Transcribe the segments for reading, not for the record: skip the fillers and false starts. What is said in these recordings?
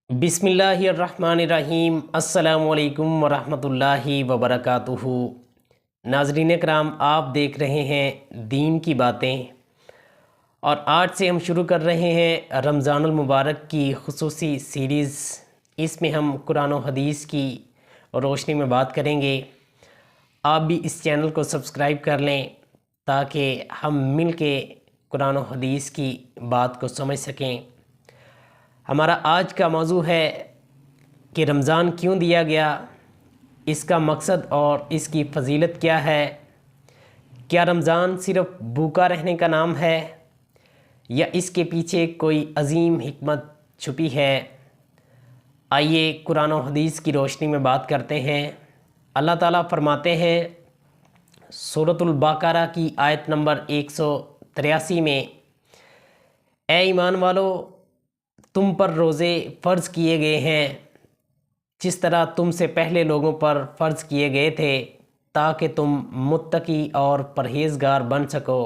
بسم اللہ الرحمن الرحیم۔ السلام علیکم ورحمۃ اللہ وبرکاتہ۔ ناظرین کرام، آپ دیکھ رہے ہیں دین کی باتیں، اور آج سے ہم شروع کر رہے ہیں رمضان المبارک کی خصوصی سیریز۔ اس میں ہم قرآن و حدیث کی روشنی میں بات کریں گے۔ آپ بھی اس چینل کو سبسکرائب کر لیں تاکہ ہم مل کے قرآن و حدیث کی بات کو سمجھ سکیں۔ ہمارا آج کا موضوع ہے کہ رمضان کیوں دیا گیا، اس کا مقصد اور اس کی فضیلت کیا ہے۔ کیا رمضان صرف بھوکا رہنے کا نام ہے یا اس کے پیچھے کوئی عظیم حکمت چھپی ہے؟ آئیے قرآن و حدیث کی روشنی میں بات کرتے ہیں۔ اللہ تعالیٰ فرماتے ہیں سورۃ البقرہ کی آیت نمبر 183 میں، اے ایمان والو، تم پر روزے فرض کیے گئے ہیں جس طرح تم سے پہلے لوگوں پر فرض کیے گئے تھے تاکہ تم متقی اور پرہیزگار بن سکو۔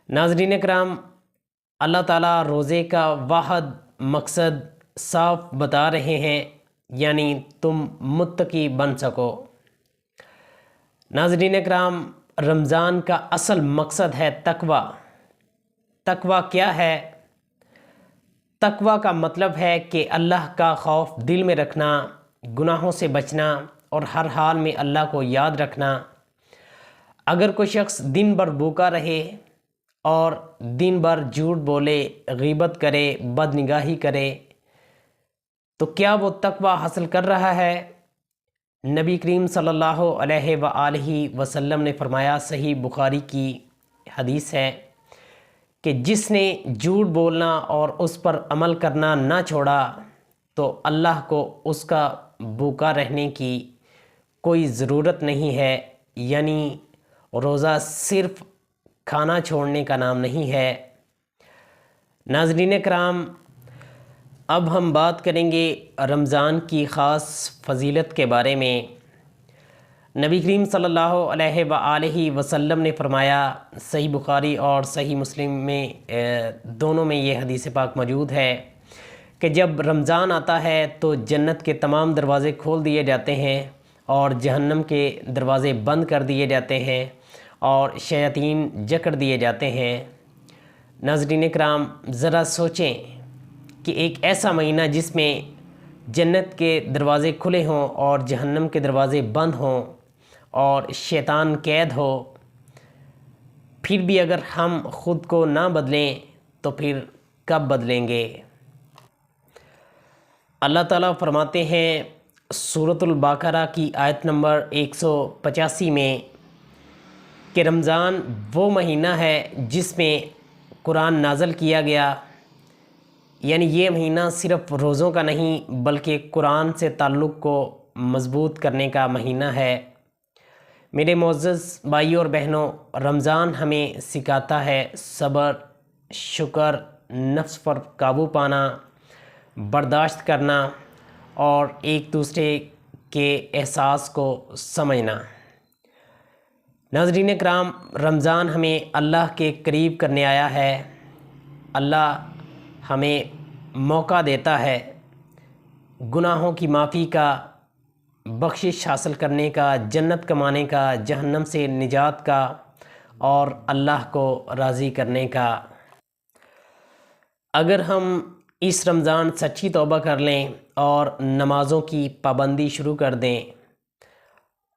ناظرین کرام، اللہ تعالیٰ روزے کا واحد مقصد صاف بتا رہے ہیں، یعنی تم متقی بن سکو۔ ناظرین کرام، رمضان کا اصل مقصد ہے تقوی۔ تقوی کیا ہے؟ تقوی کا مطلب ہے کہ اللہ کا خوف دل میں رکھنا، گناہوں سے بچنا اور ہر حال میں اللہ کو یاد رکھنا۔ اگر کوئی شخص دن بھر بھوکا رہے اور دن بھر جھوٹ بولے، غیبت کرے، بد نگاہی کرے، تو کیا وہ تقوی حاصل کر رہا ہے؟ نبی کریم صلی اللہ علیہ وآلہ وسلم نے فرمایا، صحیح بخاری کی حدیث ہے کہ جس نے جھوٹ بولنا اور اس پر عمل کرنا نہ چھوڑا تو اللہ کو اس کا بھوکا رہنے کی کوئی ضرورت نہیں ہے، یعنی روزہ صرف کھانا چھوڑنے کا نام نہیں ہے۔ ناظرین کرام، اب ہم بات کریں گے رمضان کی خاص فضیلت کے بارے میں۔ نبی کریم صلی اللہ علیہ وآلہ وسلم نے فرمایا، صحیح بخاری اور صحیح مسلم میں دونوں میں یہ حدیث پاک موجود ہے کہ جب رمضان آتا ہے تو جنت کے تمام دروازے کھول دیے جاتے ہیں اور جہنم کے دروازے بند کر دیے جاتے ہیں اور شیاطین جکڑ دیے جاتے ہیں۔ ناظرین کرام، ذرا سوچیں کہ ایک ایسا مہینہ جس میں جنت کے دروازے کھلے ہوں اور جہنم کے دروازے بند ہوں اور شیطان قید ہو، پھر بھی اگر ہم خود کو نہ بدلیں تو پھر کب بدلیں گے؟ اللہ تعالیٰ فرماتے ہیں سورۃ البقرہ کی آیت نمبر 185 میں کہ رمضان وہ مہینہ ہے جس میں قرآن نازل کیا گیا، یعنی یہ مہینہ صرف روزوں کا نہیں بلکہ قرآن سے تعلق کو مضبوط کرنے کا مہینہ ہے۔ میرے معزز بھائیوں اور بہنوں، رمضان ہمیں سکھاتا ہے صبر، شکر، نفس پر قابو پانا، برداشت کرنا اور ایک دوسرے کے احساس کو سمجھنا۔ ناظرین کرام، رمضان ہمیں اللہ کے قریب کرنے آیا ہے۔ اللہ ہمیں موقع دیتا ہے گناہوں کی معافی کا، بخشش حاصل کرنے کا، جنت کمانے کا، جہنم سے نجات کا اور اللہ کو راضی کرنے کا۔ اگر ہم اس رمضان سچی توبہ کر لیں اور نمازوں کی پابندی شروع کر دیں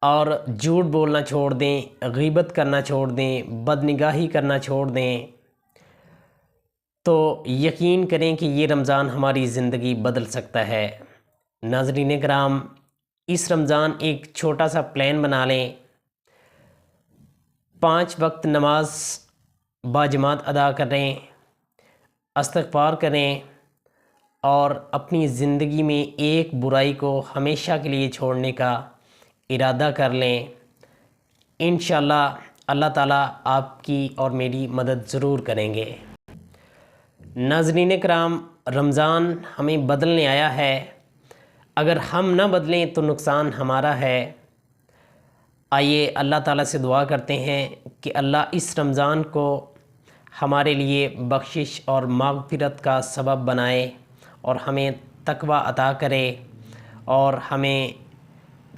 اور جھوٹ بولنا چھوڑ دیں، غیبت کرنا چھوڑ دیں، بد نگاہی کرنا چھوڑ دیں، تو یقین کریں کہ یہ رمضان ہماری زندگی بدل سکتا ہے۔ ناظرین کرام، اس رمضان ایک چھوٹا سا پلان بنا لیں، 5 وقت نماز باجماعت ادا کریں، استغفار کریں اور اپنی زندگی میں ایک برائی کو ہمیشہ کے لیے چھوڑنے کا ارادہ کر لیں۔ انشاءاللہ اللہ تعالیٰ آپ کی اور میری مدد ضرور کریں گے۔ ناظرین کرام، رمضان ہمیں بدلنے آیا ہے، اگر ہم نہ بدلیں تو نقصان ہمارا ہے۔ آئیے اللہ تعالیٰ سے دعا کرتے ہیں کہ اللہ اس رمضان کو ہمارے لیے بخشش اور مغفرت کا سبب بنائے اور ہمیں تقوی عطا کرے اور ہمیں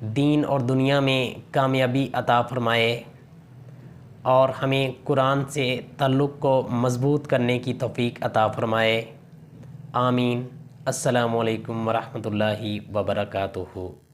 دین اور دنیا میں کامیابی عطا فرمائے اور ہمیں قرآن سے تعلق کو مضبوط کرنے کی توفیق عطا فرمائے۔ آمین۔ السلام علیکم ورحمۃ اللہ وبرکاتہ۔